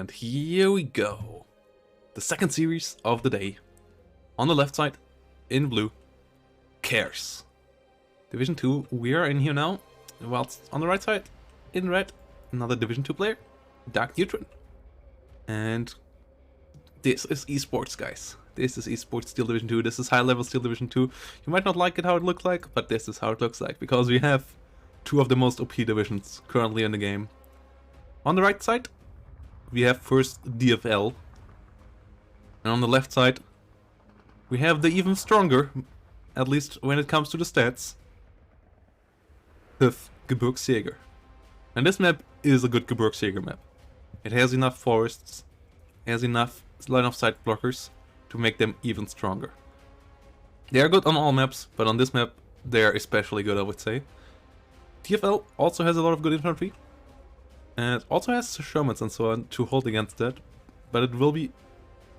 And here we go. The second series of the day. On the left side, in blue, Khers. Division 2, we are in here now. Whilst on the right side, in red, another Division 2 player, Dark Neutron. And this is esports, guys. This is esports Steel Division 2. This is high level Steel Division 2. You might not like it how it looks like, but this is how it looks like. Because we have two of the most OP divisions currently in the game. On the right side, we have first DFL. And on the left side, we have the even stronger, at least when it comes to the stats, 5th Gebirgsjäger. And this map is a good Gebirgsjäger map. It has enough forests, has enough line of sight blockers to make them even stronger. They are good on all maps, but on this map they are especially good, I would say. TFL also has a lot of good infantry, and also has Shermans and so on to hold against that, but it will be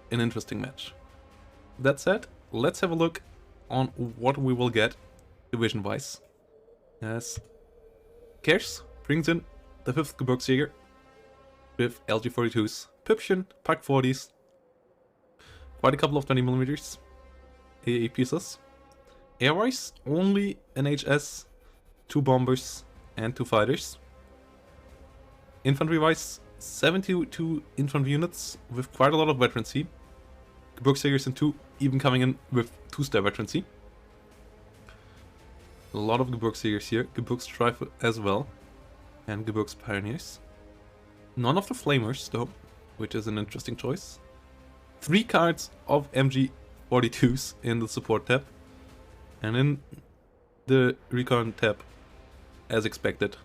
an interesting match. That said, let's have a look on what we will get division-wise. As Khers brings in the 5th Gebirgsjäger with LG42s, Püppchen, Pak 40s, quite a couple of 20mm AA pieces. Airwise, only an HS, 2 bombers and 2 fighters. Infantry-wise, 72 infantry units with quite a lot of veterancy. Gebirgsjägers in 2 even coming in with 2-star veterancy. A lot of Gebirgsjägers here, Gebirgsstreife as well, and Gebirgs Pioneers. None of the Flamers though, which is an interesting choice. 3 cards of MG42s in the support tab, and in the recon tab, as expected,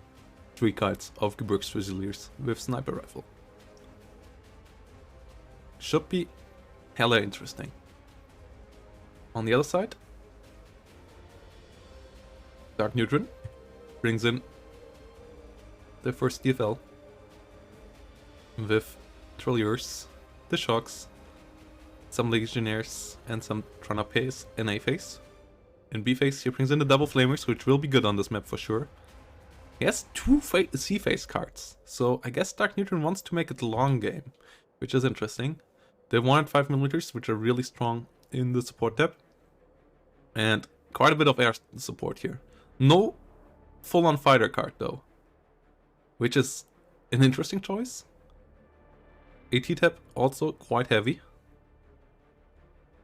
3 cards of Gebirgsfusiliers with sniper rifle. Should be hella interesting. On the other side, Dark Neutron brings in the first DFL with Trilliers, the Shocks, some Legionnaires, and some Tranapes in A phase. In B phase, he brings in the double Flamers, which will be good on this map for sure. He has 2 C phase cards, so I guess Dark Neutron wants to make it a long game, which is interesting. They wanted 5mm, which are really strong in the support tab, and quite a bit of air support here. No full-on fighter card though, which is an interesting choice. AT tab also quite heavy.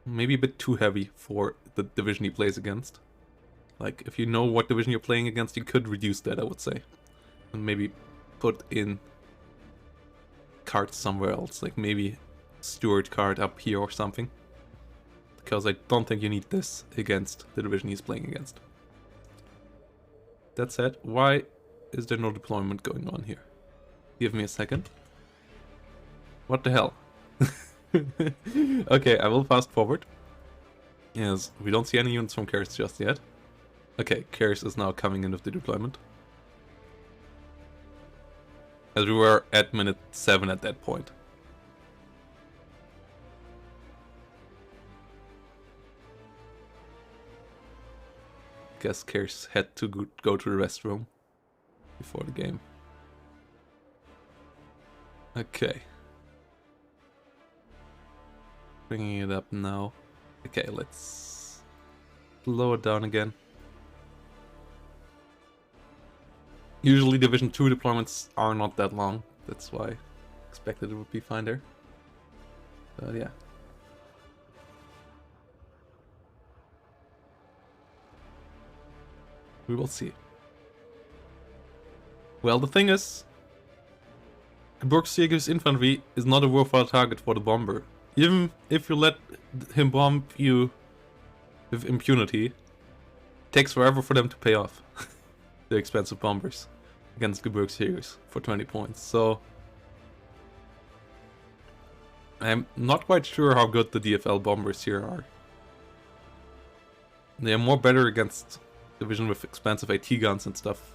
Maybe a bit too heavy for the division he plays against. Like, if you know what division you're playing against, you could reduce that, I would say. And maybe put in cards somewhere else, like maybe Steward card up here or something. Because I don't think you need this against the division he's playing against. That said, why is there no deployment going on here? Give me a second. What the hell? Okay, I will fast forward. Yes, we don't see any units from Khers just yet. Okay, Khers is now coming in with the deployment. As we were at minute 7 at that point. Guess Khers had to go to the restroom before the game. Okay. Bringing it up now. Okay, let's slow it down again. Usually Division 2 deployments are not that long. That's why I expected it would be fine there. But yeah. We will see. Well, the thing is, Gebirgsjäger's infantry is not a worthwhile target for the bomber. Even if you let him bomb you with impunity, it takes forever for them to pay off. The expensive bombers against Gebirgsjägers for 20 points. So I'm not quite sure how good the DFL bombers here are. They are more better against division with expensive AT guns and stuff.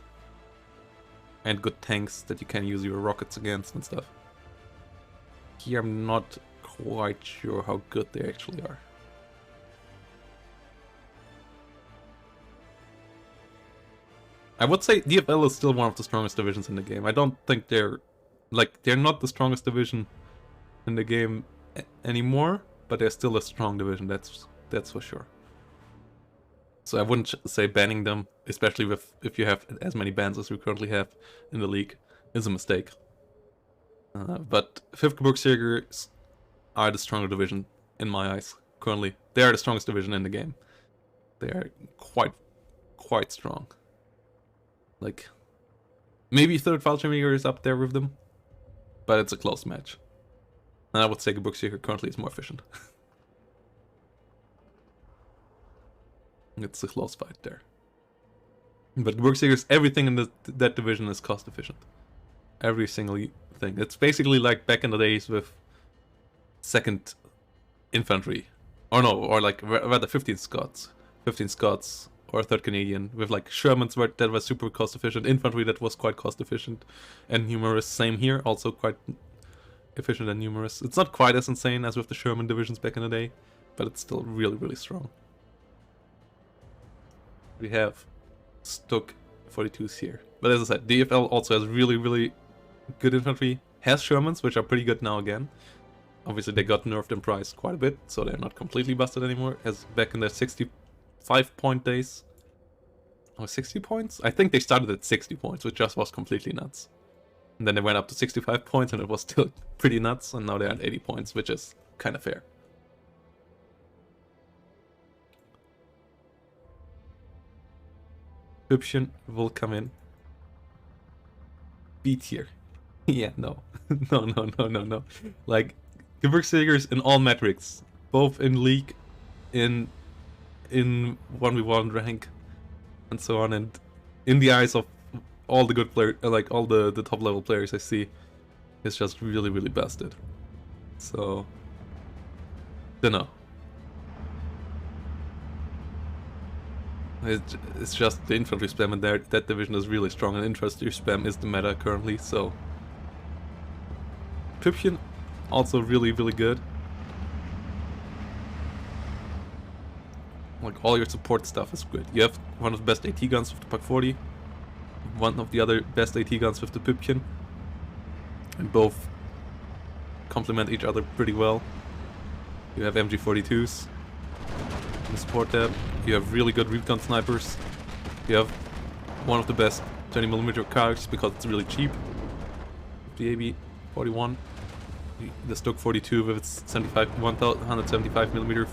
And good tanks that you can use your rockets against and stuff. Here I'm not quite sure how good they actually are. I would say DFL is still one of the strongest divisions in the game. I don't think they're not the strongest division in the game anymore, but they're still a strong division, that's for sure. So I wouldn't say banning them, especially if you have as many bans as we currently have in the league, is a mistake. But 5th Gebirgsjägers are the stronger division in my eyes currently. They are the strongest division in the game. They are quite strong. Like, maybe 3rd Fallschirmjäger is up there with them, but it's a close match. And I would say Gebirgsjäger currently is more efficient. It's a close fight there. But Gebirgsjägers, everything in that division is cost efficient. Every single thing. It's basically like back in the days with 2nd Infantry. Or no, or like rather 15 Scots. 15 Scots or 3rd Canadian with like Shermans that was super cost efficient, infantry that was quite cost efficient, and numerous. Same here, also quite efficient and numerous. It's not quite as insane as with the Sherman divisions back in the day, but it's still really strong. We have Stuck 42s here. But as I said, DFL also has really good infantry, has Shermans, which are pretty good now again. Obviously they got nerfed in price quite a bit, so they're not completely busted anymore, as back in their 65-point days. Or 60 points? I think they started at 60 points, which just was completely nuts. And then they went up to 65 points and it was still pretty nuts, and now they're at 80 points, which is kind of fair. Hübchen will come in. B tier. Yeah, no. No. Like, Gebirgsjägers in all metrics. Both in league, in 1v1 rank, and so on, and in the eyes of all the good players, like all the top level players I see, it's just really busted. So, dunno. It's just the infantry spam, and that division is really strong, and infantry spam is the meta currently, so... Püppchen, also really good. Like, all your support stuff is good. You have one of the best AT guns with the Pak 40, one of the other best AT guns with the Püppchen, and both complement each other pretty well. You have MG42s to support that. You have really good reef gun snipers. You have one of the best 20mm cars because it's really cheap. The AB41, the Stuck 42 with its 175mm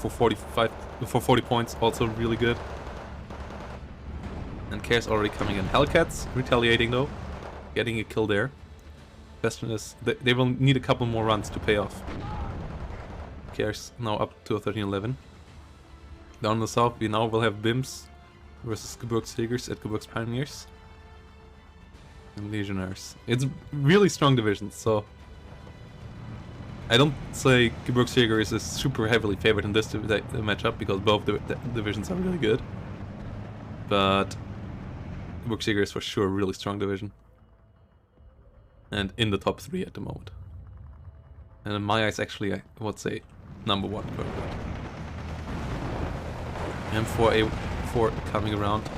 for 40 points, also really good. And Khers already coming in. Hellcats retaliating though, getting a kill there. Question is, they will need a couple more runs to pay off. Khers now up to a 1311. Down in the south, we now will have BIMs versus Gebirgsjägers at Gebirgspioneers and Legionnaires. It's really strong divisions, so I don't say Gebirgsjäger is super heavily favored in this matchup because both the divisions are really good. But Gebirgsjäger is for sure a really strong division, and in the top 3 at the moment. And in my eyes, actually, I would say number 1 currently. M4A4 coming around.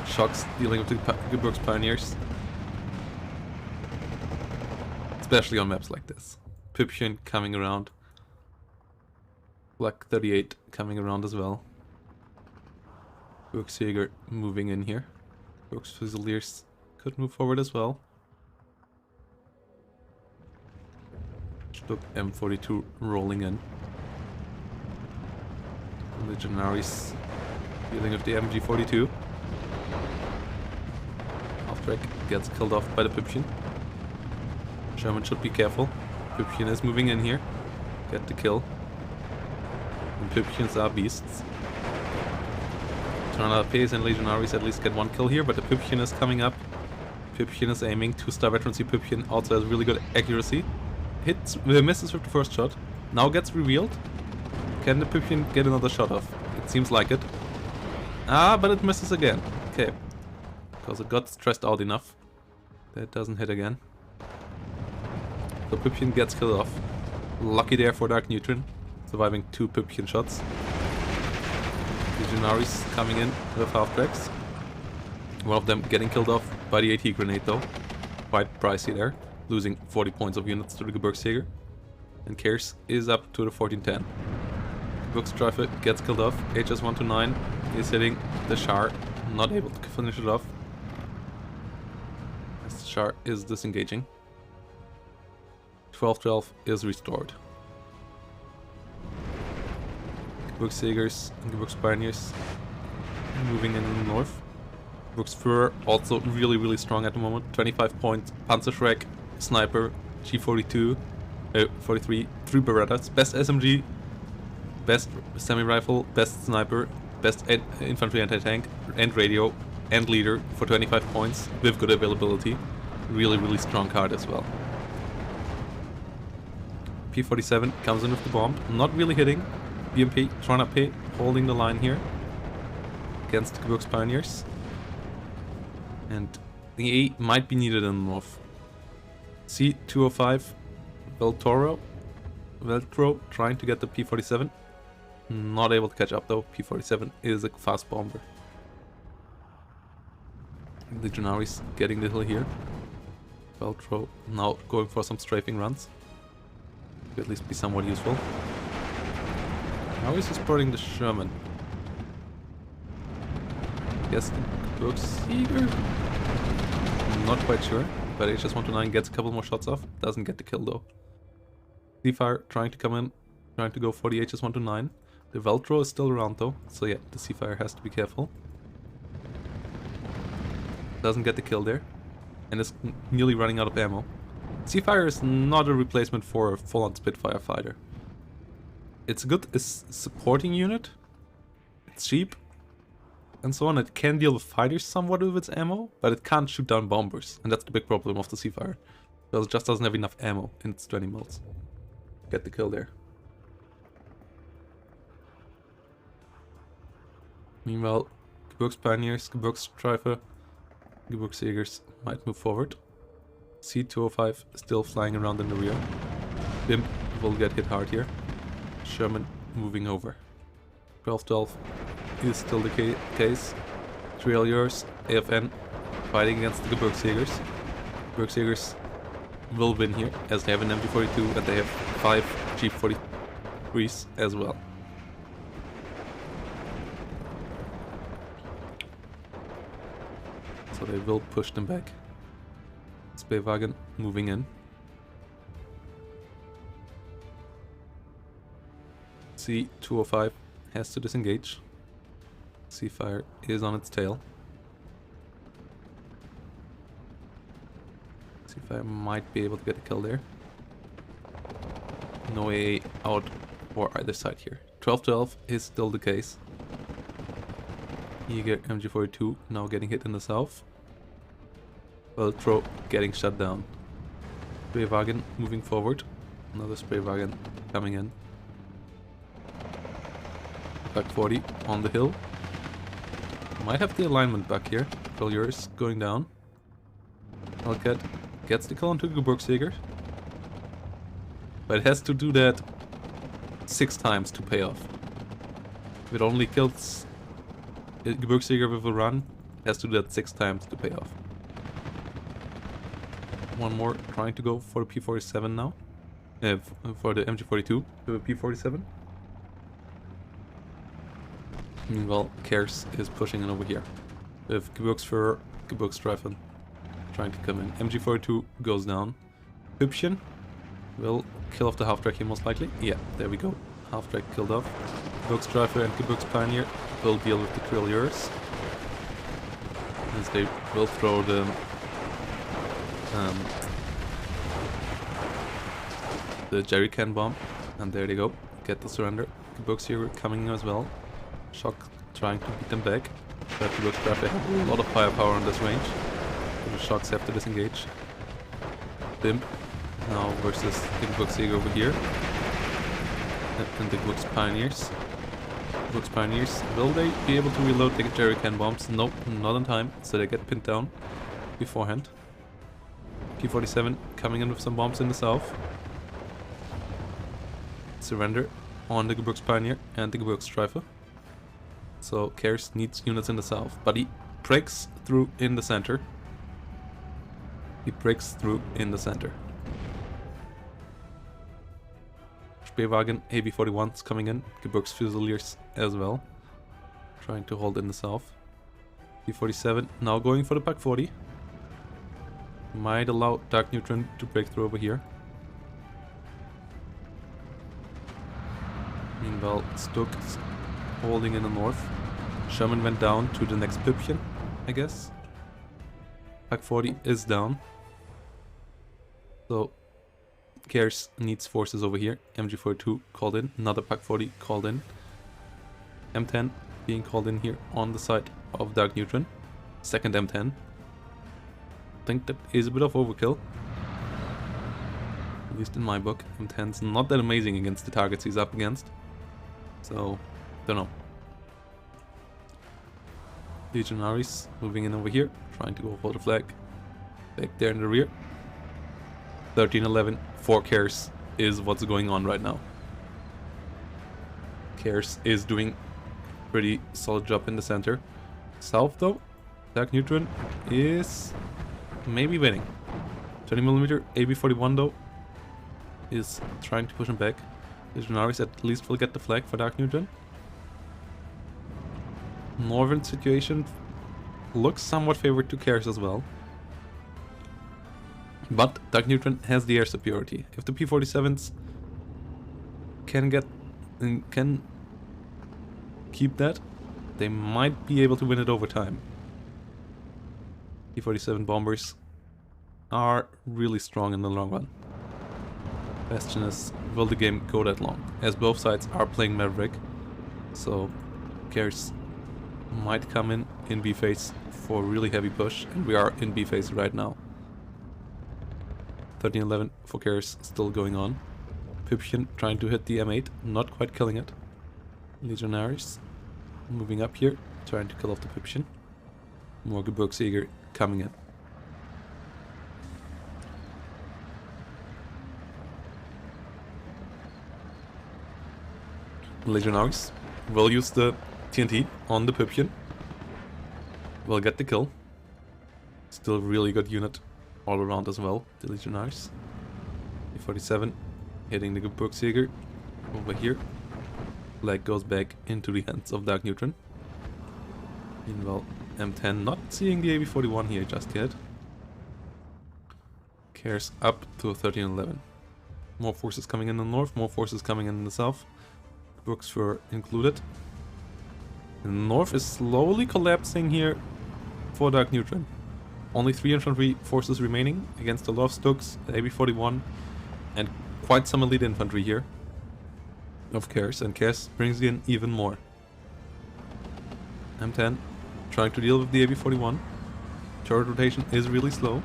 Shocks dealing with the Gebirgspioneers. Especially on maps like this. Püppchen coming around. Black 38 coming around as well. Gebirgsjäger moving in here. Gebirgsfusiliers could move forward as well. Stuck M42 rolling in. Legionaries dealing with the MG42. Off track, gets killed off by the Püppchen. Sherman should be careful. Püppchen is moving in here. Get the kill. And Püppchens are beasts. Tornado-Ps and Legionaries at least get 1 kill here, but the Püppchen is coming up. Püppchen is aiming. 2-star veterancy Püppchen also has really good accuracy. Hits, misses with the first shot. Now gets revealed. Can the Püppchen get another shot off? It seems like it. Ah, but it misses again. Okay. Because it got stressed out enough. That doesn't hit again. So Püppchen gets killed off. Lucky there for Dark Neutron. Surviving 2 Püppchen shots. Legionaries coming in with half-tracks. One of them getting killed off by the AT grenade though. Quite pricey there. Losing 40 points of units to the Gebirgsjäger. And Khers is up to the 1410. Geburgsstreife gets killed off. HS-129 is hitting the Char, not able to finish it off. As the Char is disengaging. 1212 is restored. Geburgsjägers and Gebirgspioneers moving in the north. Geburgsführer also really strong at the moment. 25 points, Panzerschreck, Sniper, G42, 43, 3 Berettas, best SMG, best semi-rifle, best sniper, best infantry anti-tank, and radio, and leader for 25 points with good availability. Really strong card as well. P47 comes in with the bomb, not really hitting. BMP, Tronape holding the line here against the Gebirgspioneers. And the A might be needed in the north. C205, Veltro trying to get the P47. Not able to catch up though. P47 is a fast bomber. Legionaries getting the hill here. Veltro now going for some strafing runs. Could at least be somewhat useful. How is he supporting the Sherman? Yes, the Gebirgsjäger? Not quite sure, but HS-129 gets a couple more shots off. Doesn't get the kill though. Seafire trying to come in, trying to go for the HS-129. The Veltro is still around though, so yeah, the Seafire has to be careful. Doesn't get the kill there, and is nearly running out of ammo. Seafire is not a replacement for a full-on Spitfire fighter. It's a good supporting unit, it's cheap, and so on. It can deal with fighters somewhat with its ammo, but it can't shoot down bombers, and that's the big problem of the Seafire. Because it just doesn't have enough ammo in its 20 mils. Get the kill there. Meanwhile, Gebirgspioneers, Gebirgsstreife, Gebirgsjägers might move forward. C205 still flying around in the rear. Bimp will get hit hard here. Sherman moving over. 1212 is still the case. Tirailleurs, AFN fighting against the Gebirgsjägers. Gebirgsjägers will win here as they have an MG42 and they have 5 G43s as well. So they will push them back. Speerwagen moving in. C205 has to disengage. Seafire is on its tail. Seafire might be able to get a kill there. No way out for either side here. 1212 is still the case. You get MG42 now getting hit in the south. Veltro getting shut down. Speerwagen moving forward. Another Speerwagen coming in. Back 40 on the hill. Might have the alignment back here. Tirailleurs going down. Hellcat gets the kill onto Gebirgsjäger. But it has to do that 6 times to pay off. If it only kills Gebirgsjäger with a run, it has to do that 6 times to pay off. One more trying to go for the P47 now. For the MG42 with a P47. Meanwhile, Khers is pushing in over here. With Gebirgsführer, Gebirgsstreifen trying to come in. MG42 goes down. Hübchen will kill off the half-track here most likely. Yeah, there we go. Half-track killed off. Gebirgsstreife and Gebirgspioneer will deal with the Tirailleurs. As they will throw the jerrycan bomb. And there they go. Get the surrender. Gebirgsjäger coming in as well. Shock trying to beat them back. But the Gebirgsstreife have a lot of firepower on this range. So the Shocks have to disengage. Bimp now versus the Gebirgsjäger over here. And the Gebirgspioneers. Gebirgspioneers, will they be able to reload the jerrycan bombs? Nope, not in time. So they get pinned down beforehand. P47 coming in with some bombs in the south. Surrender on the Gebirgspioneer and the Gebirgsstreife. So Khers needs units in the south, but he breaks through in the center. He breaks through in the center. Spähwagen, AB41s coming in. Gebirgsfusiliers as well. Trying to hold in the south. P47 now going for the Pak 40. Might allow Dark Neutron to break through over here. Meanwhile, Stuck's holding in the north. Sherman went down to the next Pipchen, I guess. Pak 40 is down. So Khers needs forces over here. MG42 called in. Another Pak 40 called in. M10 being called in here on the side of Dark Neutron. Second M10. I think that is a bit of overkill. At least in my book. M10's not that amazing against the targets he's up against. So, don't know. Legionaries moving in over here. Trying to go for the flag. Back there in the rear. 1311 for Khers is what's going on right now. Khers is doing pretty solid job in the center. South though, Dark Neutron is maybe winning. 20mm AB41 though is trying to push him back. Legionaries at least will get the flag for Dark Neutron. Northern situation looks somewhat favored to Khers as well. But Dark Neutron has the air superiority. If the P47s can keep that, they might be able to win it over time. P47 bombers are really strong in the long run. Question is, will the game go that long? As both sides are playing Maverick, so Khers might come in B phase for a really heavy push, and we are in B phase right now. 1311 for Khers still going on. Pipchen trying to hit the M8, not quite killing it. Legionaries moving up here, trying to kill off the Pipchen. More Gebirgsjäger coming in. Legionaries will use the TNT on the Pipchen. Will get the kill. Still really good unit all around as well, the Legionaries. E47 hitting the Gebirgsjäger over here. Flag goes back into the hands of Dark Neutron. Meanwhile, M10 not seeing the AB41 here just yet. Khers up to 1311. More forces coming in the north, more forces coming in the south. Books were included. The north is slowly collapsing here for Dark Neutron. Only 3 infantry forces remaining against a lot of Stokes, the AB41, and quite some elite infantry here of Khers, and Khers brings in even more. M10 trying to deal with the AB41. Turret rotation is really slow.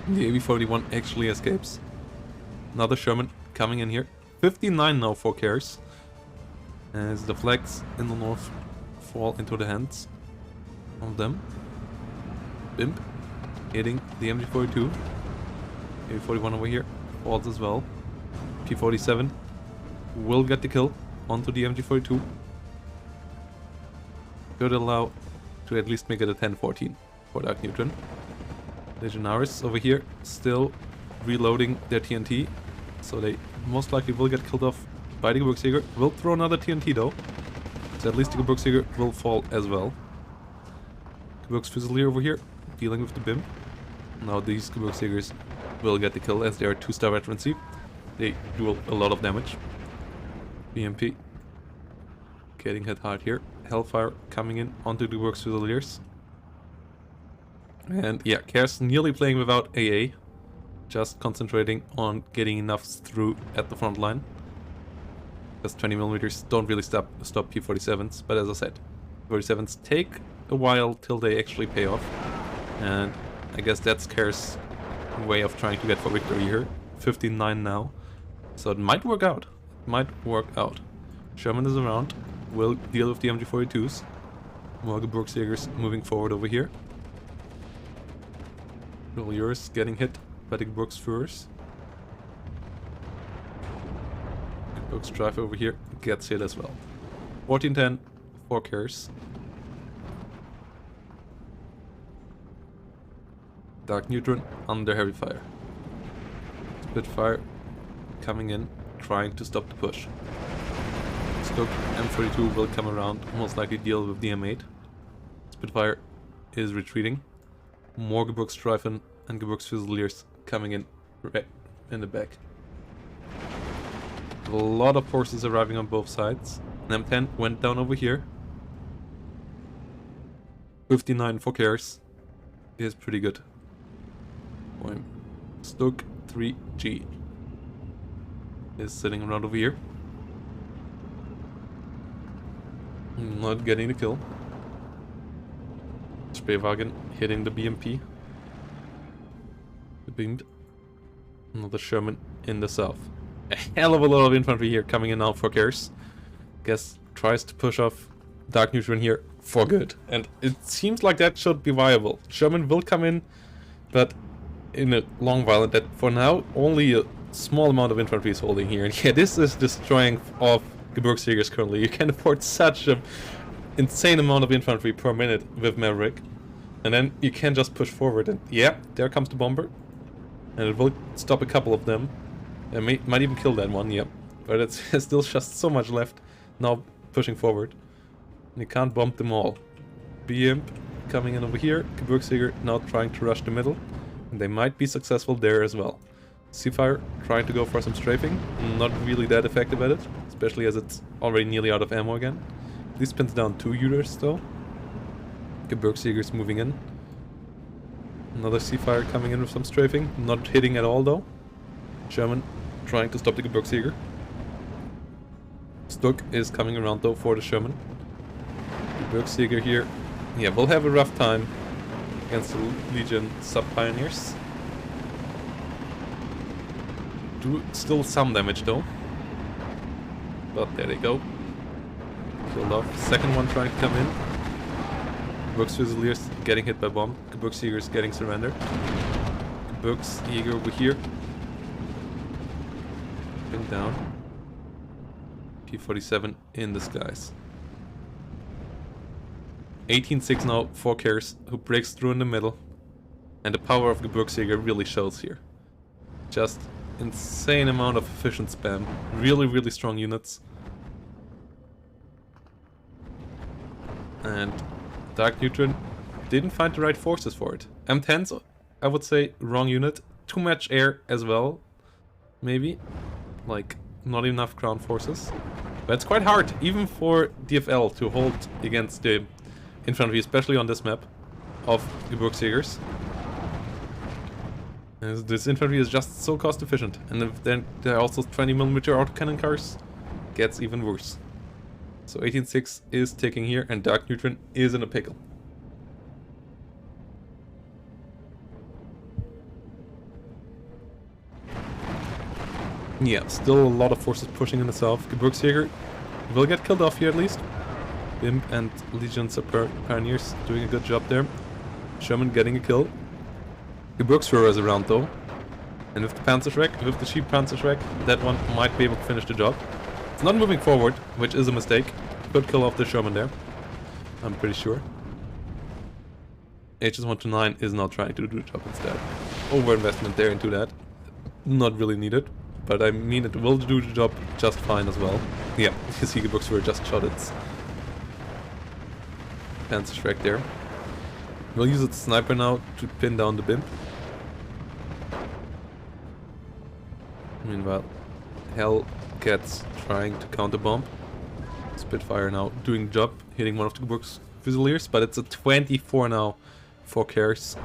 The AB41 actually escapes. Another Sherman coming in here. 59 now for Khers, as the flags in the north fall into the hands of them. Bimp hitting the MG42. AB41 over here falls as well. P47 will get the kill onto the MG42. Could allow to at least make it a 10-14 for Dark Neutron. Legionaries over here still reloading their TNT, so they most likely will get killed off by the Gebirgsjäger. Will throw another TNT though, so at least the Gebirgsjäger will fall as well. Gebirgsfusilier over here dealing with the BIM. Now these Gebirgsjägers will get the kill as they are 2-star veterancy. They do a lot of damage. BMP getting hit hard here. Hellfire coming in onto the Gebirgsfusiliers. And yeah, Khers nearly playing without AA. Just concentrating on getting enough through at the front line. Because 20mm don't really stop P47s, but as I said, P47s take a while till they actually pay off. And I guess that's Khers' way of trying to get for victory here. 59 now. So it might work out. It might work out. Sherman is around. Will deal with the MG42s. More Gebirgsjägers moving forward over here. Yours getting hit by the Gebirgsführers. Gebirgs drive over here gets hit as well. 1410 for Khers. Dark Neutron under heavy fire. Spitfire coming in trying to stop the push. Stoke M32 will come around, most likely deal with the M8. Spitfire is retreating. More Gebirgsstreifen and Gebirgsfusiliers coming in right in the back. A lot of forces arriving on both sides. An M10 went down over here. 59 for Khers is pretty good. Stoke 3G is sitting around over here. Not getting the kill. Spähwagen hitting the BMP. Beamed. Another Sherman in the south. A hell of a lot of infantry here coming in now for Khers. Guess tries to push off Dark Neutron here for good. And it seems like that should be viable. Sherman will come in, but in a long while. That for now only a small amount of infantry is holding here. And yeah, this is destroying off Gebirgsjägers currently. You can afford such an insane amount of infantry per minute with Maverick. And then you can just push forward. And yeah, there comes the bomber. And it will stop a couple of them. It might even kill that one, yeah. But it's still just so much left now pushing forward. And you can't bomb them all. BMP coming in over here. Gebirgsjäger now trying to rush the middle. And they might be successful there as well. Seafire trying to go for some strafing. Not really that effective at it. Especially as it's already nearly out of ammo again. This pins down 2 units though. Gebirgsjägers moving in. Another Seafire coming in with some strafing. Not hitting at all though. Sherman trying to stop the Gebirgsjäger. Stuck is coming around though for the Sherman. Gebirgsjäger here. Yeah, we'll have a rough time against the Legion sub-pioneers. Do still some damage though. But there they go. Killed off. Second one trying to come in. Gebirgsfusiliers getting hit by bomb. Gebirgsjägers getting surrendered. Gebirgsjäger over here. Been down. P-47 in the skies. 18-6 now for Khers, who breaks through in the middle. And the power of Gebirgsjäger really shows here. Just insane amount of efficient spam. Really, really strong units. And Dark Neutron didn't find the right forces for it. M10s, I would say, wrong unit. Too much air as well, maybe. Like, not enough ground forces. But it's quite hard, even for DFL, to hold against the infantry, especially on this map, of Gebirgsjägers. As this infantry is just so cost efficient. And if then there are also 20mm autocannon cars, gets even worse. So 18-6 is taking here, and Dark Neutron is in a pickle. Yeah, still a lot of forces pushing in the south. Gebirgsjäger will get killed off here at least. Imp and Legion Pioneers doing a good job there. Sherman getting a kill. Gebirgsführer is around though. And with the Panzerschreck, with the cheap Panzerschreck, that one might be able to finish the job. It's not moving forward, which is a mistake. Could kill off the Sherman there. I'm pretty sure. HS-129 is now trying to do the job instead. Overinvestment there into that. Not really needed. But I mean, it will do the job just fine as well. Yeah, you see Gebirgsführer just shot its Panzerschreck there. We'll use its sniper now to pin down the BIMP. Meanwhile, Hellcat's trying to counter bomb. Spitfire now doing the job, hitting one of the Gebirgsfusiliers, but it's a 24 now for Khers,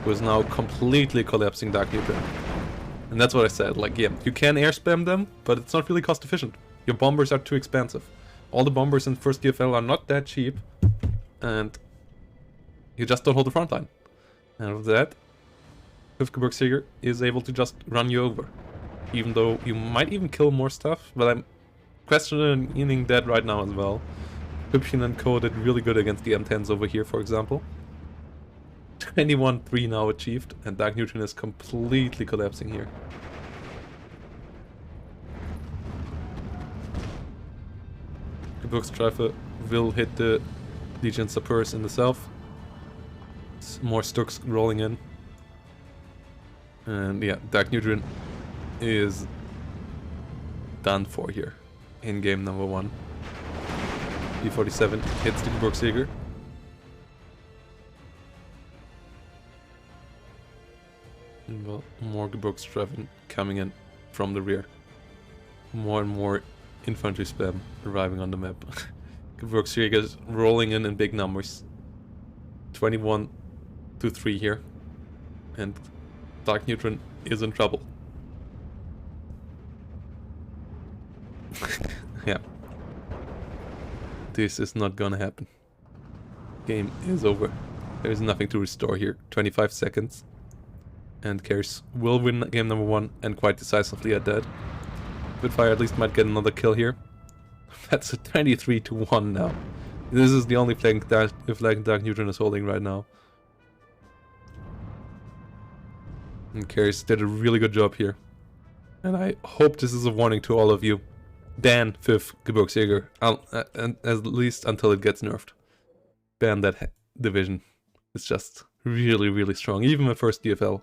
who is now completely collapsing Dark Neutron. And that's what I said, like, yeah, you can air spam them, but it's not really cost efficient. Your bombers are too expensive. All the bombers in first DFL are not that cheap, and you just don't hold the front line. And with that, Gebirgsjäger is able to just run you over. Even though you might even kill more stuff, but I'm questioning that right now as well. Hübchen and Co did really good against the M10s over here, for example. 21-3 now achieved, and Dark Neutron is completely collapsing here. Gebirgsstreife will hit the Legion Sappers in the south. More Stuks rolling in. And yeah, Dark Neutron is done for here in game number 1. B47 hits the Geburgsjäger. And well, more Gebirgsstreifen coming in from the rear. More and more infantry spam arriving on the map. Gebirgsjägers rolling in big numbers. 21 to 3 here. And Dark Neutron is in trouble. Yeah. This is not gonna happen. Game is over. There is nothing to restore here. 25 seconds. And Khers will win game number 1 and quite decisively at that. Spitfire at least might get another kill here. That's a 23 to 1 now. This is the only flank Dark Neutron is holding right now. And Khers did a really good job here. And I hope this is a warning to all of you. Ban 5th Gebirgsjäger, at least until it gets nerfed. Ban that division. It's just really, really strong. Even the first DFL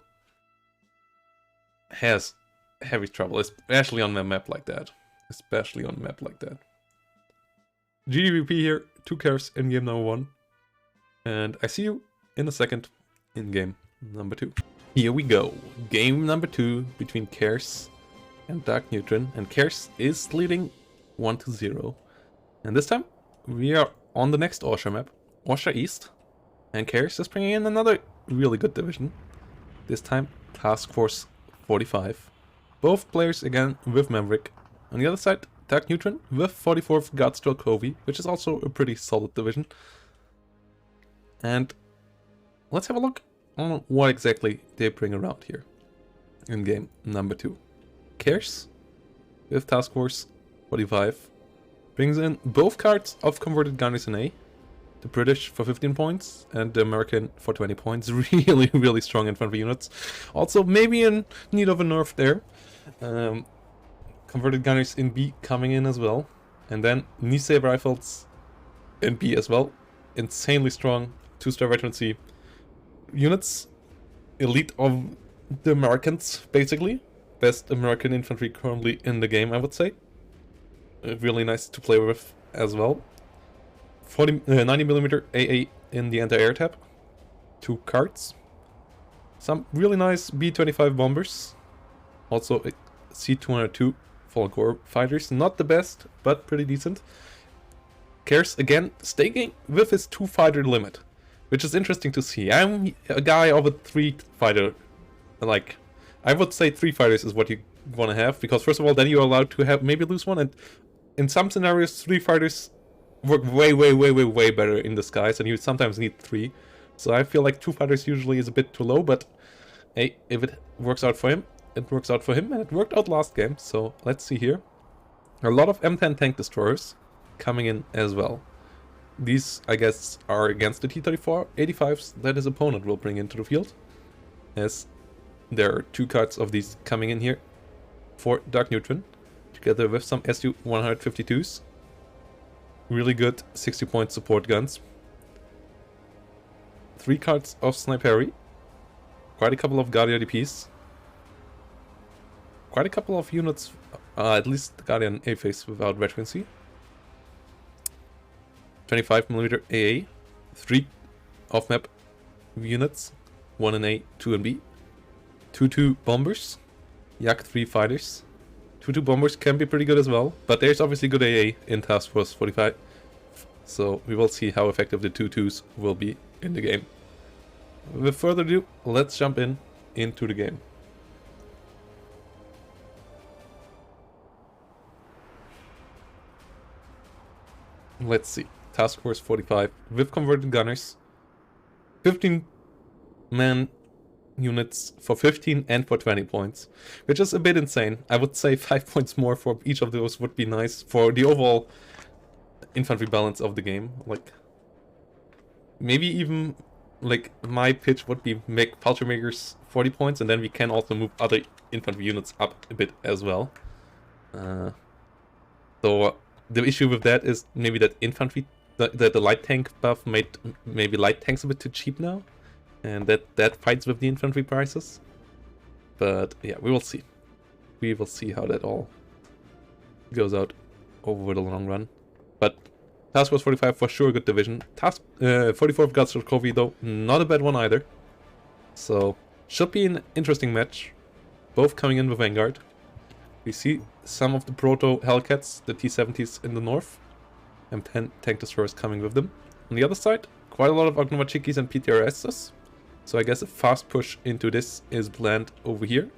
has heavy trouble, especially on a map like that. Especially on a map like that. GDVP here, 2 Khers in game number 1. And I see you in a second in game number 2. Here we go. Game number 2 between Khers and Dark Neutron. And Khers is leading 1-0. And this time we are on the next Orsha map, Orsha East. And Khers is bringing in another really good division. This time Task Force 45. Both players again with Maverick. On the other side, Dark Neutron with 44th Guardstroke Covey, which is also a pretty solid division. And let's have a look on what exactly they bring around here in game number 2. Khers with Task Force 45 brings in both cards of Converted Gunners in A. The British for 15 points and the American for 20 points. Really, really strong infantry units. Also, maybe in need of a nerf there. Converted Gunners in B coming in as well. And then Nisei Rifles in B as well. Insanely strong 2-star veterancy units. Elite of the Americans, basically. Best American infantry currently in the game, I would say. Really nice to play with as well. 90mm AA in the anti-air tab. 2 cards. Some really nice B-25 bombers. Also a C-202 Fallen Core fighters. Not the best, but pretty decent. Khers again staying with his 2-fighter limit, which is interesting to see. I'm a guy of a 3-fighter. Like, I would say 3 fighters is what you want to have, because first of all, then you're allowed to have maybe lose one, and in some scenarios 3 fighters work way better in the skies, and you sometimes need 3. So I feel like 2 fighters usually is a bit too low, but hey, if it works out for him, it works out for him, and it worked out last game. So let's see here. A lot of M10 tank destroyers coming in as well. These, I guess, are against the T-34 85s that his opponent will bring into the field, as there are 2 cards of these coming in here for Dark Neutron, together with some Su-152s. Really good 60-point support guns. 3 cards of Sniper, quite a couple of Guardian DPs, quite a couple of units, at least the Guardian A-Face without veterancy. 25mm AA, 3 off-map units, 1 in A, 2 in B. 2-2 bombers, Yak 3 fighters. 2-2 bombers can be pretty good as well, but there's obviously good AA in Task Force 45. So we will see how effective the 2-2s will be in the game. With further ado, let's jump into the game. Let's see. Task Force 45 with Converted Gunners. 15-man units for 15 and for 20 points, which is a bit insane. I would say 5 points more for each of those would be nice for the overall infantry balance of the game. Like, maybe even, like, my pitch would be make Fallschirmjägers 40 points, and then we can also move other infantry units up a bit as well. So the issue with that is maybe that infantry, the light tank buff made maybe light tanks a bit too cheap now, and that fights with the infantry prices. But yeah, we will see. We will see how that all goes out over the long run. But Task Force 45 for sure a good division. Task 44 of Gatstrokovi though, not a bad one either. So should be an interesting match. Both coming in with Vanguard. We see some of the Proto Hellcats, the T-70s in the north. And tank destroyers coming with them. On the other side, quite a lot of Ognovachikis and PTRSs. So I guess a fast push into this is planned over here.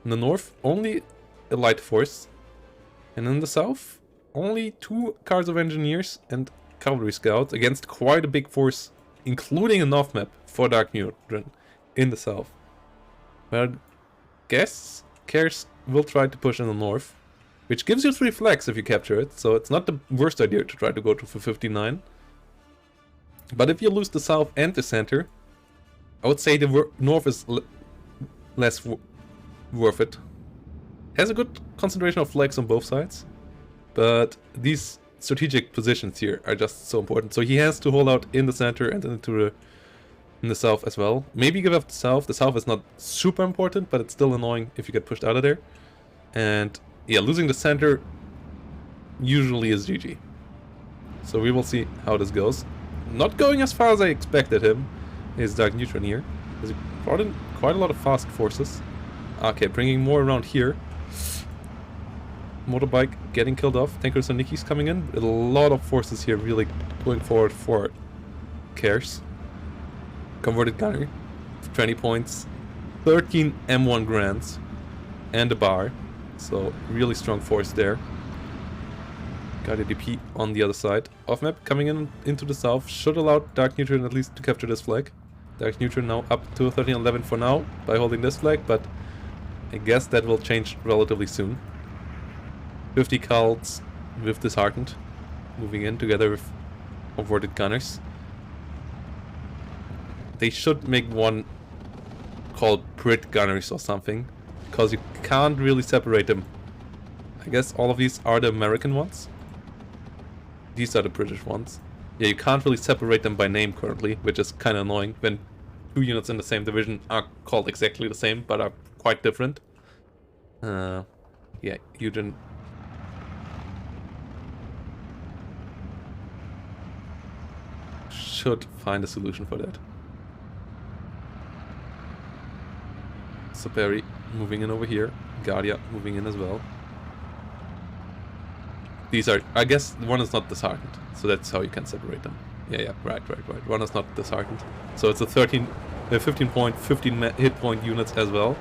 In the north, only a light force. And in the south, only 2 cars of engineers and cavalry scouts against quite a big force, including a north map for Dark Neutron in the south. But I guess Khers will try to push in the north, which gives you 3 flags if you capture it, so it's not the worst idea to try to go to for 59. But if you lose the south and the center, I would say the north is less worth it. Has a good concentration of flags on both sides, but these strategic positions here are just so important. So he has to hold out in the center and in the south as well. Maybe give up the south. The south is not super important, but it's still annoying if you get pushed out of there. And yeah, losing the center usually is GG. So we will see how this goes. Not going as far as I expected him is Dark Neutron here. He brought in quite a lot of fast forces. Okay, bringing more around here. Motorbike getting killed off. Tankers and Nikki's coming in. A lot of forces here really going forward for Khers. Converted gunnery. 20 points. 13 M1 grants. And a bar. So really strong force there. Got a DP on the other side. Off map coming in into the south. Should allow Dark Neutron at least to capture this flag. Dark Neutron now up to 1311 for now by holding this flag, but I guess that will change relatively soon. 50 cults with Disheartened moving in together with converted gunners. They should make one called Brit Gunners or something, because you can't really separate them. I guess all of these are the American ones. These are the British ones. Yeah, you can't really separate them by name currently, which is kind of annoying when 2 units in the same division are called exactly the same, but are quite different. Yeah, Eugen. Should find a solution for that. Saperi moving in over here. Guardia moving in as well. These are, I guess, one is not disheartened, so that's how you can separate them. Yeah, right. One is not disheartened. So it's a 15 hit point units as well,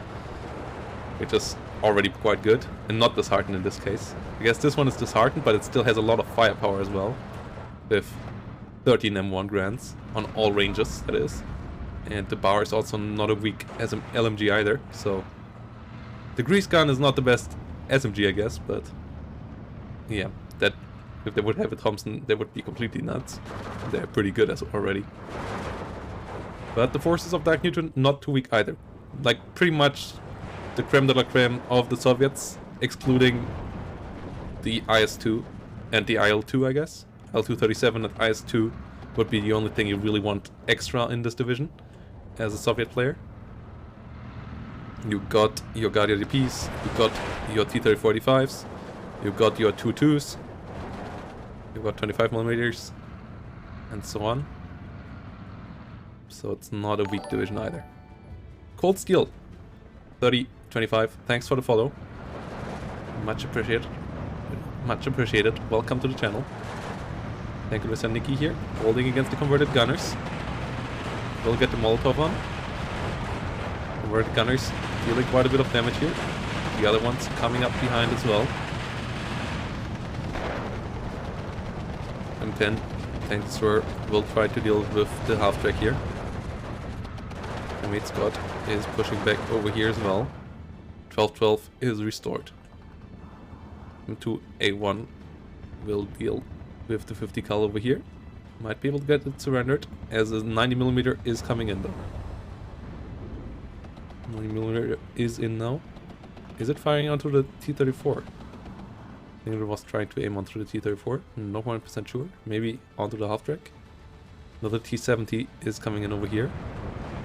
which is already quite good, and not disheartened in this case. I guess this one is disheartened, but it still has a lot of firepower as well, with 13 M1 grants on all ranges, that is. And the bar is also not a weak LMG either, so the grease gun is not the best SMG, I guess, but yeah, that if they would have a Thompson, they would be completely nuts. They're pretty good as already. But the forces of Dark Neutron not too weak either. Like pretty much the creme de la creme of the Soviets, excluding the IS-2 and the IL-2, I guess. IL-237 and IS-2 would be the only thing you really want extra in this division as a Soviet player. You got your Guardia DPs, you got your T-3045s, you got your 2.2s, you got 25mm, and so on. So it's not a weak division either. Cold Steel, 3025, thanks for the follow. Much appreciated. Much appreciated. Welcome to the channel. Thank you, Mr. Nikki here, holding against the converted gunners. We'll get the Molotov on. Converted gunners dealing quite a bit of damage here. The other ones coming up behind as well. M10 tank destroyer will try to deal with the half track here. The mate Scott is pushing back over here as well. 1212 is restored. M2A1 will deal with the 50 cal over here. Might be able to get it surrendered, as a 90mm is coming in though. 90mm is in now. Is it firing onto the T-34? I think it was trying to aim onto the T-34. Not 100% sure. Maybe onto the half track. Another T-70 is coming in over here.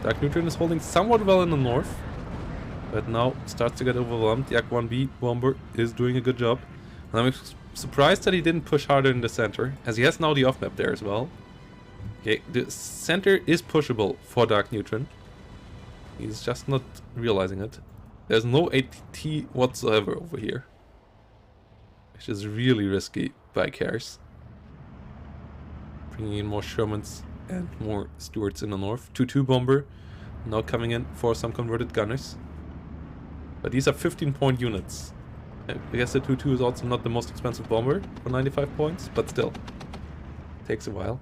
Dark Neutron is holding somewhat well in the north, but now starts to get overwhelmed. The Yak-1B bomber is doing a good job. And I'm surprised that he didn't push harder in the center, as he has now the off-map there as well. Okay, the center is pushable for Dark Neutron. He's just not realizing it. There's no ATT whatsoever over here, which is really risky by Khers. Bringing in more Shermans and more Stuarts in the north. 2-2 bomber now coming in for some converted gunners. But these are 15-point units. I guess the 2-2 is also not the most expensive bomber for 95 points, but still. Takes a while.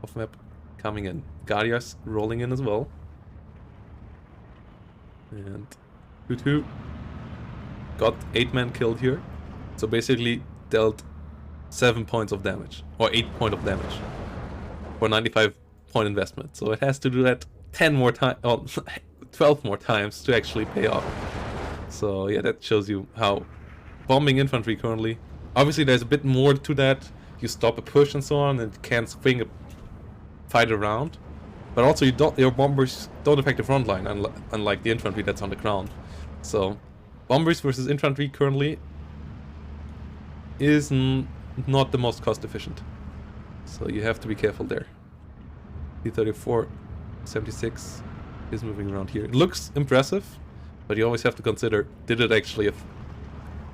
Off map coming in. Guardias rolling in as well. And 2-2 got 8 men killed here. So basically dealt 7 points of damage. Or 8 points of damage. For 95 point investment. So it has to do that 10 more times, or 12 more times to actually pay off. So yeah, that shows you how bombing infantry currently. Obviously there's a bit more to that. You stop a push and so on, and can't swing a fight around. But also your bombers don't affect the front line, unlike the infantry that's on the ground. So bombers versus infantry currently is not the most cost efficient. So you have to be careful there. T-34, 76 is moving around here. It looks impressive, but you always have to consider, did it actually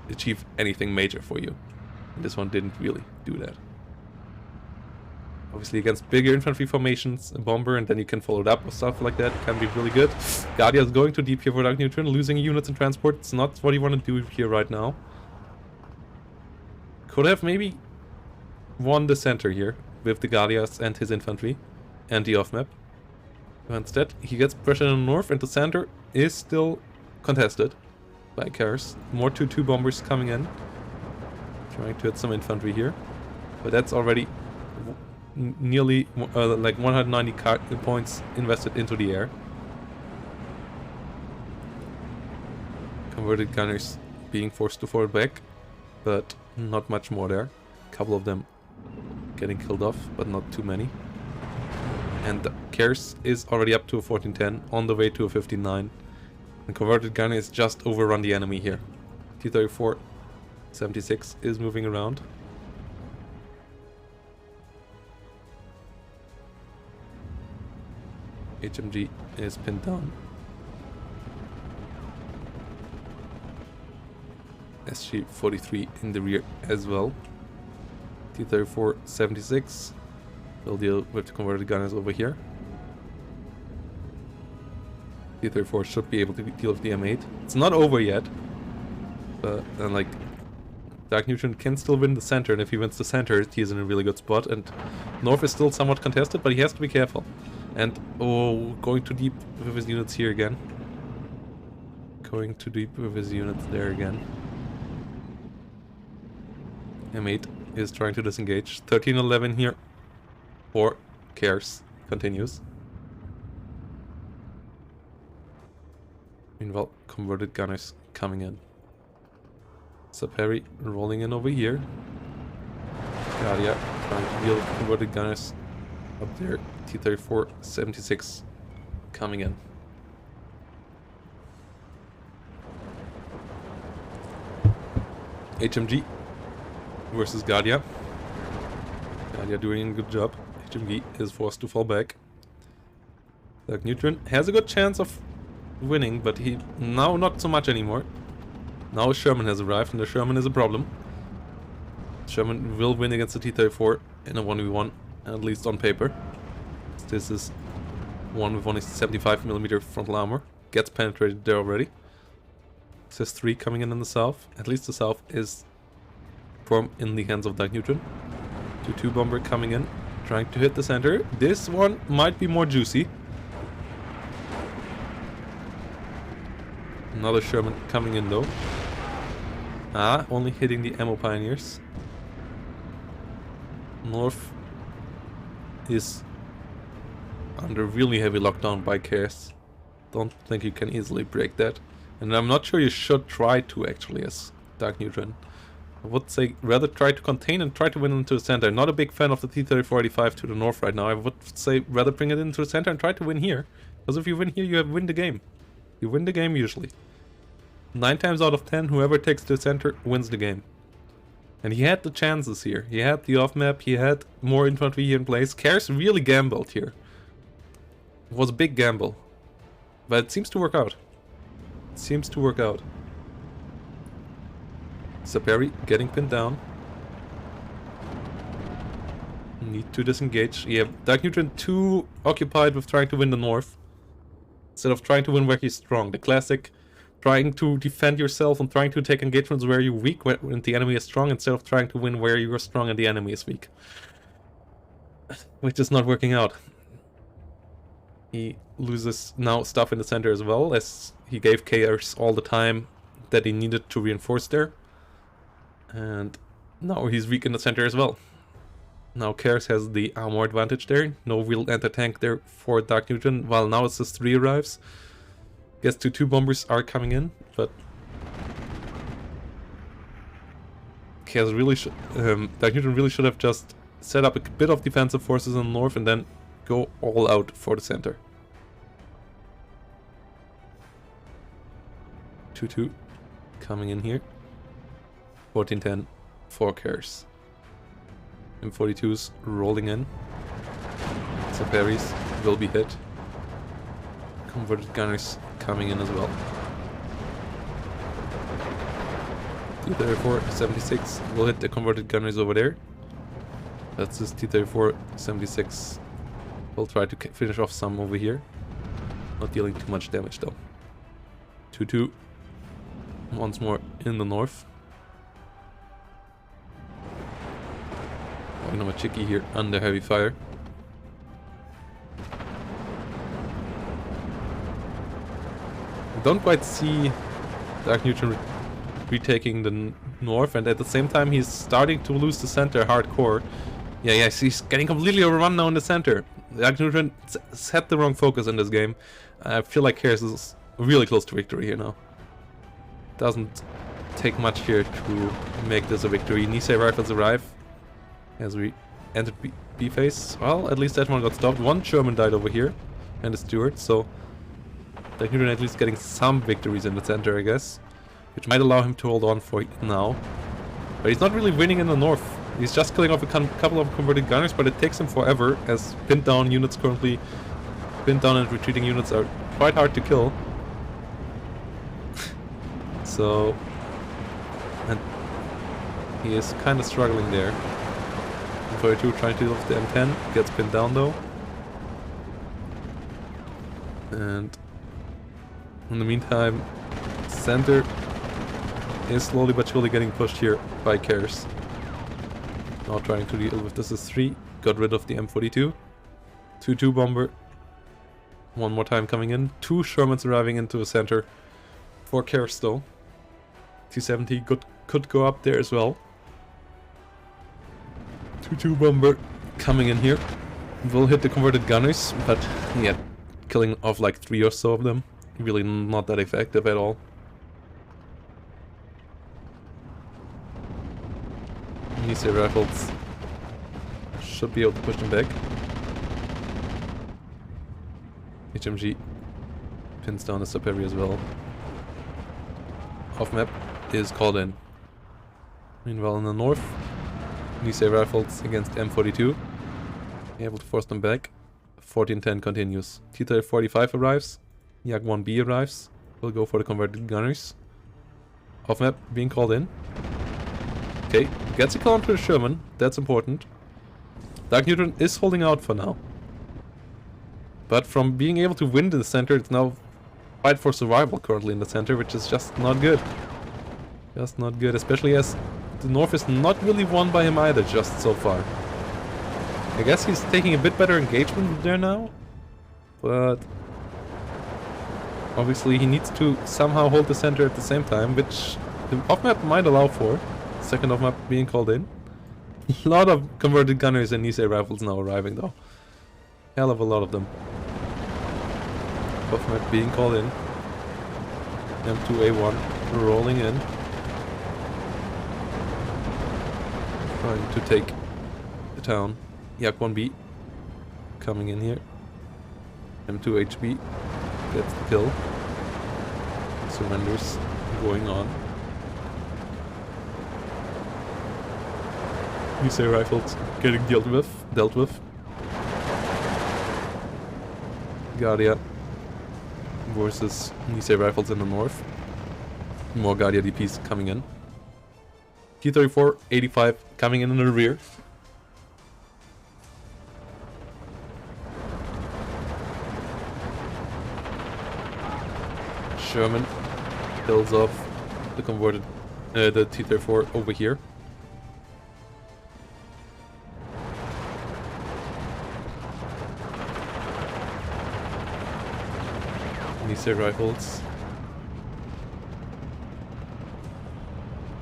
achieve anything major for you? And this one didn't really do that. Obviously against bigger infantry formations, a bomber, and then you can follow it up with stuff like that. Can be really good. Guardia is going too deep here for Dark Neutron, losing units in transport. It's not what you want to do here right now. Could have maybe won the center here with the Guardias and his infantry and the off-map. Instead, he gets pressure in the north, and the center is still contested by Khers. More 2-2 bombers coming in. Trying to hit some infantry here. But that's already nearly like 190 points invested into the air. Converted gunners being forced to fall back, but not much more there. A couple of them getting killed off, but not too many. And Khers is already up to a 1410, on the way to a 15-9. And converted gunner is just overrun the enemy here. T-34, 76 is moving around. HMG is pinned down. SG-43 in the rear as well. T-34, 76 will deal with the converted gunners over here. T-34 should be able to deal with the M8. It's not over yet, but like Dark Neutron can still win the center, and if he wins the center, he's in a really good spot. And north is still somewhat contested, but he has to be careful. And oh, going too deep with his units here again. Going too deep with his units there again. M8 is trying to disengage. 13-11 here for Khers. Continues. Meanwhile, converted gunners coming in. Saperi rolling in over here. Guardia trying to deal with converted gunners up there. T-34, 76 coming in. HMG versus Guardia. Guardia doing a good job. HMG is forced to fall back. Dark Neutron has a good chance of winning, but he now not so much anymore. Now Sherman has arrived, and the Sherman is a problem. Sherman will win against the T-34 in a 1v1, at least on paper. This is one with only 75mm frontal armor. Gets penetrated there already. This is 3 coming in the south. At least the south is firm in the hands of Dark Neutron. 2-2 bomber coming in, trying to hit the center. This one might be more juicy. Another Sherman coming in though. Only hitting the ammo pioneers. North is under really heavy lockdown by Khers. Don't think you can easily break that. And I'm not sure you should try to actually as Dark Neutron. I would say rather try to contain and try to win into the center. Not a big fan of the T-34-85 to the north right now. I would say rather bring it into the center and try to win here. Because if you win here, you win the game. You win the game usually. 9 times out of 10, whoever takes the center wins the game. And he had the chances here. He had the off-map, he had more infantry here in place. Khers really gambled here. It was a big gamble. But it seems to work out. It seems to work out. Saperi getting pinned down. Need to disengage. Yeah, Dark Neutron too occupied with trying to win the north. Instead of trying to win where he's strong. The classic trying to defend yourself and trying to take engagements where you're weak when the enemy is strong, instead of trying to win where you're strong and the enemy is weak. Which is not working out. He loses now stuff in the center as well, as he gave Khers all the time that he needed to reinforce there. And now he's weak in the center as well. Now Khers has the armor advantage there. No real anti-tank there for Dark Neutron, while now it's just 3 arrives. Guess 2 bombers are coming in, but Khers really should, Dark Neutron really should have just set up a bit of defensive forces in the north and then go all out for the center. 2-2 coming in here. 14-10 for Khers. M42's rolling in. Saperis will be hit. Converted gunners coming in as well. T-34 76 will hit the converted gunners over there. That's his T-34 76. We'll try to finish off some over here. Not dealing too much damage though. 2-2. Once more in the north. Chicky here under heavy fire. I don't quite see Dark Neutron retaking the north, and at the same time he's starting to lose the center hardcore. Yeah, he's getting completely overrun now in the center. Dark Neutron set the wrong focus in this game. I feel like Khers is really close to victory here now. Doesn't take much here to make this a victory. Nisei rifles arrive as we entered B phase. Well, at least that one got stopped. 1 Sherman died over here, and a Stewart, so Dark Neutron at least getting some victories in the center, I guess, which might allow him to hold on for now. But he's not really winning in the north. He's just killing off a couple of converted gunners, but it takes him forever, as pinned down units currently, pinned down and retreating units are quite hard to kill. So, and he is kind of struggling there. 42 trying to deal with the M10, gets pinned down though. And in the meantime, center is slowly but surely getting pushed here by Khers. Now trying to deal with this is 3, got rid of the M42. 2-2 bomber. One more time coming in. 2 Shermans arriving into the center for Khers though. T-70 could go up there as well. 2-2 bomber coming in here. Will hit the converted gunners, but yeah, killing off like 3 or so of them. Really not that effective at all. Nisei rifles should be able to push them back. HMG pins down the Saperi as well. Off map is called in. Meanwhile in the north, Nisei rifles against M42. Able to force them back. 14-10 continues. T-45 arrives. Yak 1B arrives. We'll go for the converted gunners. Off map being called in. Okay, gets a kill onto the Sherman. That's important. Dark Neutron is holding out for now. But from being able to win the center, it's now fight for survival currently in the center, which is just not good. Just not good, especially as the north is not really won by him either just so far. I guess he's taking a bit better engagement there now, but obviously he needs to somehow hold the center at the same time, which the off-map might allow for. Second off-map being called in. A lot of converted gunners and Nisei rifles now arriving though. Hell of a lot of them. Off-map being called in. M2A1 rolling in. Trying to take the town. Yak 1B coming in here. M2HB gets the kill. Surrenders. going on. Missile rifles getting dealt with. Guardia versus missile rifles in the north. More Guardia DPs coming in. T-34, 85 coming in the rear. Sherman kills off the converted the T-34 over here. Missile rifles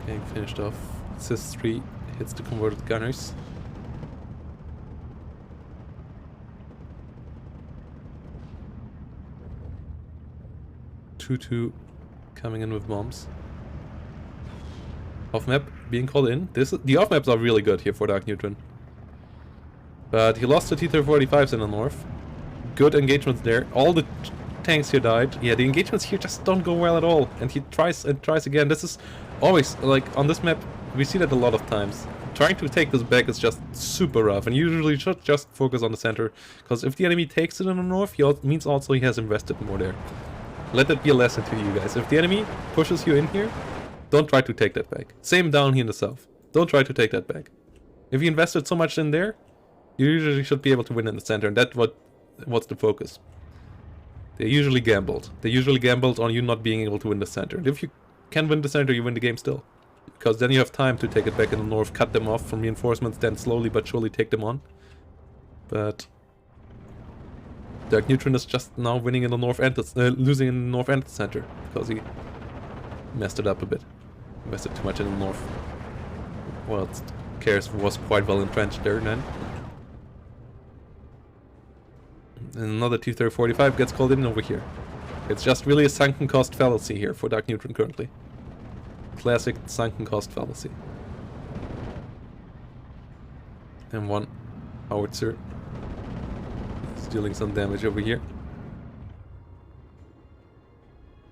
getting finished off. Sis-3 hits the converted gunners. Two coming in with bombs. Off map being called in. The off maps are really good here for Dark Neutron. But he lost the T-35s in the north. Good engagements there. All the tanks here died. Yeah, the engagements here just don't go well at all. And he tries and tries again. This is always, like, on this map, we see that a lot of times. Trying to take this back is just super rough. And usually should just focus on the center. Because if the enemy takes it in the north, means also he has invested more there. Let that be a lesson to you guys. If the enemy pushes you in here, don't try to take that back. Same down here in the south. Don't try to take that back. If you invested so much in there, you usually should be able to win in the center, and that's what's the focus. They usually gambled. They usually gambled on you not being able to win the center. And if you can win the center, you win the game still. Because then you have time to take it back in the north, cut them off from reinforcements, then slowly but surely take them on. But Dark Neutron is just now winning in the north and losing in the north and the center, because he messed it up a bit. Invested too much in the north. Well, Khers was quite well entrenched there then. And another T-3045 gets called in over here. It's just really a sunken cost fallacy here for Dark Neutron currently. Classic sunken cost fallacy. And one howitzer is dealing some damage over here.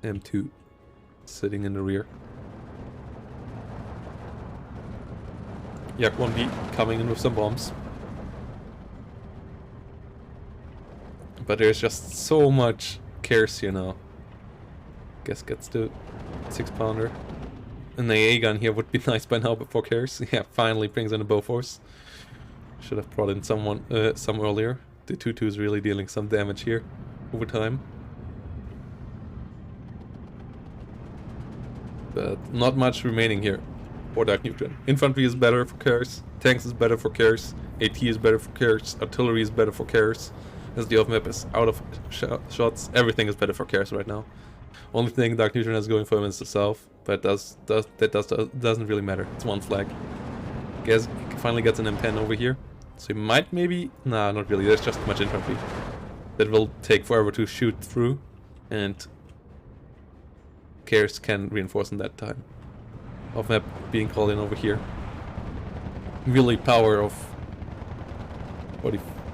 M2 sitting in the rear. Yak 1B coming in with some bombs. But there's just so much Khers here now. Guess gets the 6-pounder. An AA gun here would be nice by now before Khers. Yeah, finally brings in a Bofors. Should have brought in someone some earlier. The 2-2 is really dealing some damage here over time. But not much remaining here for Dark Neutron. Infantry is better for Khers. Tanks is better for Khers. AT is better for Khers. Artillery is better for Khers. As the off-map is out of shots, everything is better for Khers right now. Only thing Dark Neutron has going for him is the south, but doesn't really matter. It's one flag. Guess he finally gets an M10 over here, so he might maybe... Nah, not really. There's just too much infantry. That will take forever to shoot through, and Khers can reinforce in that time. Off-map being called in over here. Really power of...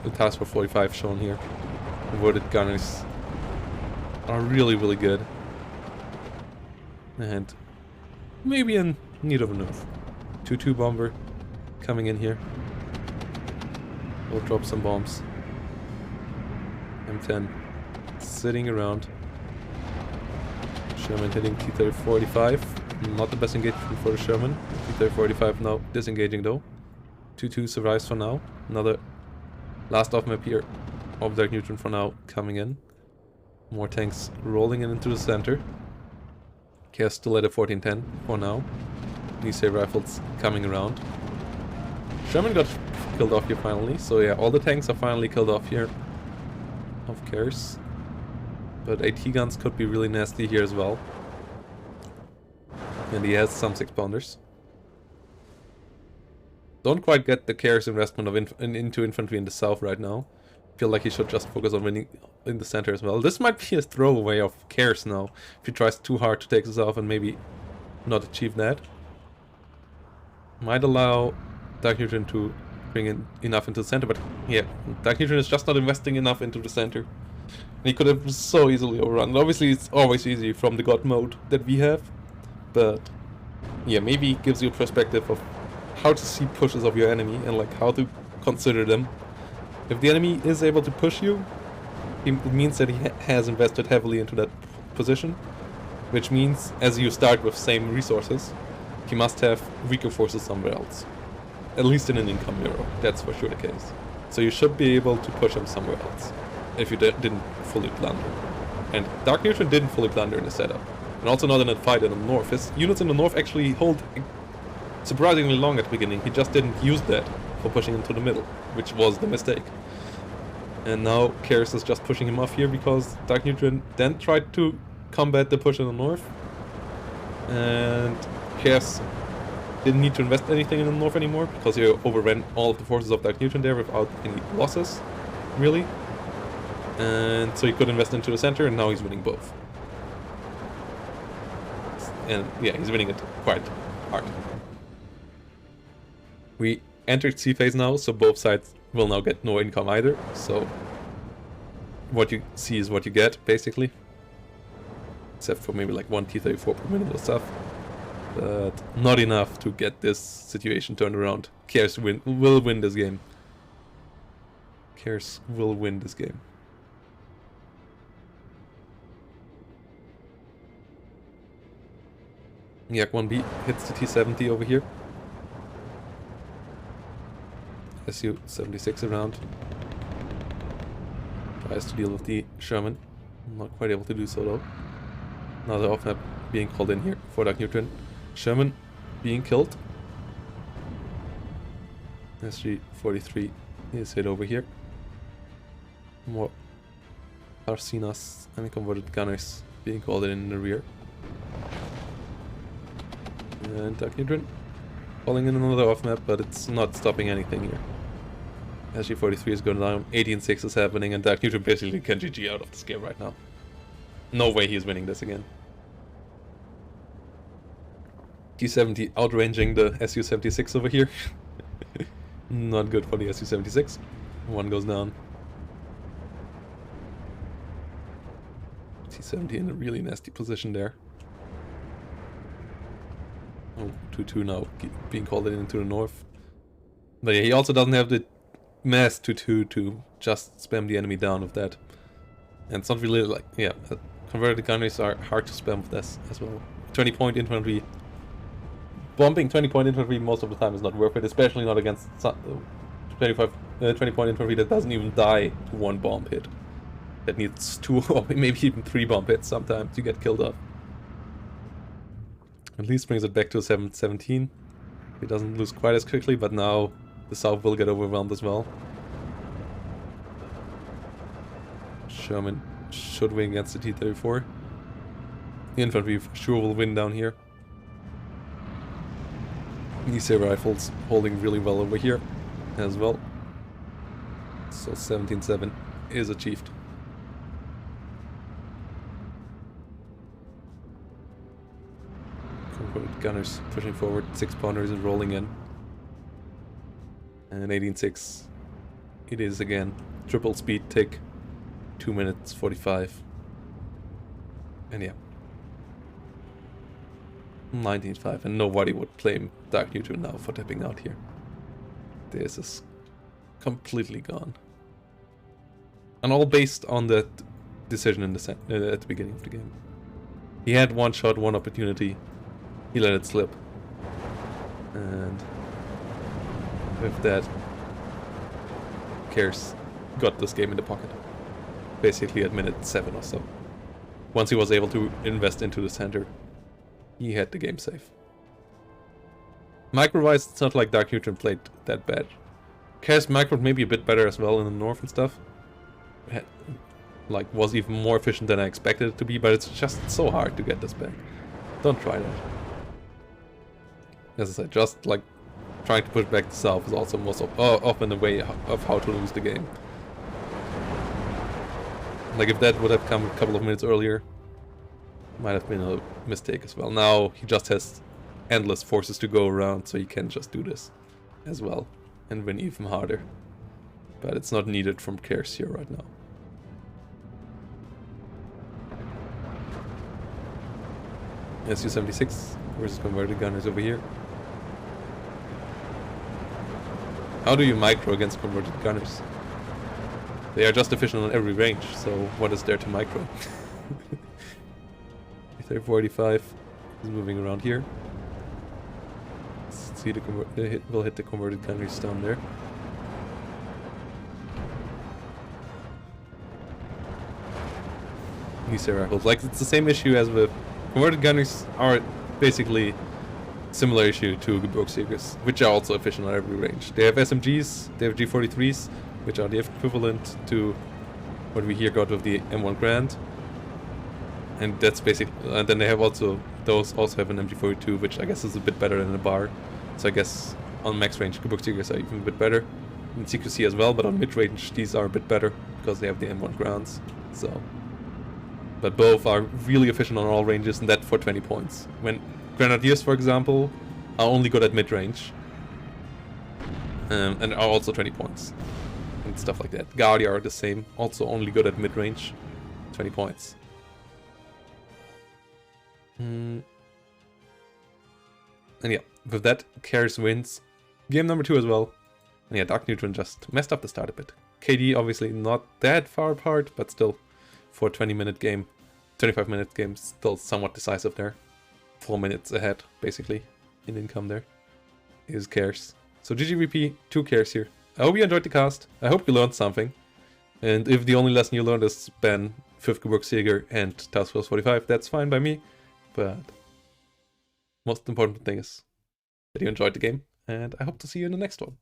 The task for 45 shown here. Converted gunners are really, really good. And maybe in need of a nerf. 2-2 bomber coming in here. We'll drop some bombs. M10 sitting around. Sherman hitting T-3045. Not the best engagement for the Sherman. T-3045 now disengaging though. 2-2 survives for now. Another last off map here of Dark Neutron for now coming in. More tanks rolling in into the center. Khers still at a 1410 for now. Nisei rifles coming around. Sherman got killed off here finally, so yeah, all the tanks are finally killed off here of Khers. But AT guns could be really nasty here as well. And he has some 6-pounders. Don't quite get the Khers investment of into infantry in the south right now. Feel like he should just focus on winning in the center as well. This might be a throwaway of Khers now. If he tries too hard to take this off and maybe not achieve that. Might allow Dark Neutron to bring in enough into the center, but yeah, Dark Neutron is just not investing enough into the center. And he could have so easily overrun. And obviously it's always easy from the God mode that we have. but yeah, maybe it gives you a perspective of how to see pushes of your enemy and like how to consider them. If the enemy is able to push you, it means that he has invested heavily into that position, which means as you start with same resources, he must have weaker forces somewhere else. At least in an income mirror, that's for sure the case. So you should be able to push him somewhere else, if you didn't fully plunder. And Dark Neutron didn't fully plunder in the setup. And also not in that fight in the north. His units in the north actually hold surprisingly long at the beginning. He just didn't use that for pushing into the middle, which was the mistake. And now Khers is just pushing him off here because Dark Neutron then tried to combat the push in the north. And Khers didn't need to invest anything in the north anymore because he overran all of the forces of Dark Neutron there without any losses, really. And so he could invest into the center, and now he's winning both. And yeah, he's winning it quite hard. We entered C phase now, so both sides will now get no income either. So what you see is what you get, basically. Except for maybe like 1 T-34 per minute or stuff. But not enough to get this situation turned around. Khers will win this game. Khers will win this game. Yak 1B hits the T-70 over here. Su-76 around. Tries to deal with the Sherman. Not quite able to do so though. Another off-map being called in here for Dark Neutron. Sherman being killed. SG-43 is hit over here. More Arsinas unconverted gunners being called in the rear. And Dark Neutron falling in another off-map, but it's not stopping anything here. SG-43 is going down, 18-6 is happening, and Dark Neutron basically can GG out of this game right now. No way he's winning this again. T-70 outranging the Su-76 over here. Not good for the Su-76. One goes down. T-70 in a really nasty position there. Oh, 2-2 now being called into the north. But yeah, he also doesn't have the mass 2-2 to just spam the enemy down with that. And it's not really like, yeah, converted gunners are hard to spam with this as well. 20-point infantry. Bombing 20-point infantry most of the time is not worth it, especially not against 20-point infantry that doesn't even die to one bomb hit. That needs 2 or maybe even 3 bomb hits sometimes to get killed off. At least brings it back to 7-17. He doesn't lose quite as quickly, but now the south will get overwhelmed as well. Sherman should win against the T-34. The infantry for sure will win down here. These rifles holding really well over here as well. So 17-7 is achieved. Gunners pushing forward, 6-pounders and rolling in. And 18-6 it is again. Triple speed tick, 2 minutes 45. And yeah. 19-5, and nobody would blame Dark Neutron now for tapping out here. This is completely gone. And all based on that decision in the at the beginning of the game. He had one shot, one opportunity. He let it slip. And with that, Khers got this game in the pocket. Basically at minute 7 or so. Once he was able to invest into the center, he had the game safe. Micro-wise, it's not like Dark Neutron played that bad. Khers microed maybe a bit better as well in the north and stuff. Like, was even more efficient than I expected it to be, but it's just so hard to get this back. Don't try that. As I said, just like trying to push back the south is also most often the way of how to lose the game. Like if that would have come a couple of minutes earlier, might have been a mistake as well. Now he just has endless forces to go around, so he can just do this as well and win even harder. But it's not needed from Khers here right now. SU-76 versus converted gunners over here. How do you micro against converted gunners? They are just efficient on every range, so what is there to micro? 485 is moving around here. Let's see, we'll hit the converted gunners down there. These are rifles. Like, it's the same issue as with converted gunners are basically similar issue to Gebirgsjägers, which are also efficient on every range. They have SMGs, they have G43s, which are the equivalent to what we here got with the M1 Grand. And that's basically, and then they have those also have an MG42, which I guess is a bit better than a bar. So I guess on max range, Gebirgsjägers are even a bit better. In CQC as well, but on mid range, these are a bit better because they have the M1 Grands. So, but both are really efficient on all ranges, and that for 20 points. When Grenadiers, for example, are only good at mid range, and are also 20 points and stuff like that. Guardia are the same, also only good at mid range, 20 points. And yeah, with that, Khers wins game number 2 as well. And yeah, Dark Neutron just messed up the start a bit. KD obviously not that far apart, but still for a 20-minute game, 25-minute game, still somewhat decisive there. 4 minutes ahead, basically, in income there, is Khers. So GGVP, 2 Khers here. I hope you enjoyed the cast. I hope you learned something. And if the only lesson you learned is ban 5th Gebirgsjäger and Task Force 45, that's fine by me. But most important thing is that you enjoyed the game, and I hope to see you in the next one.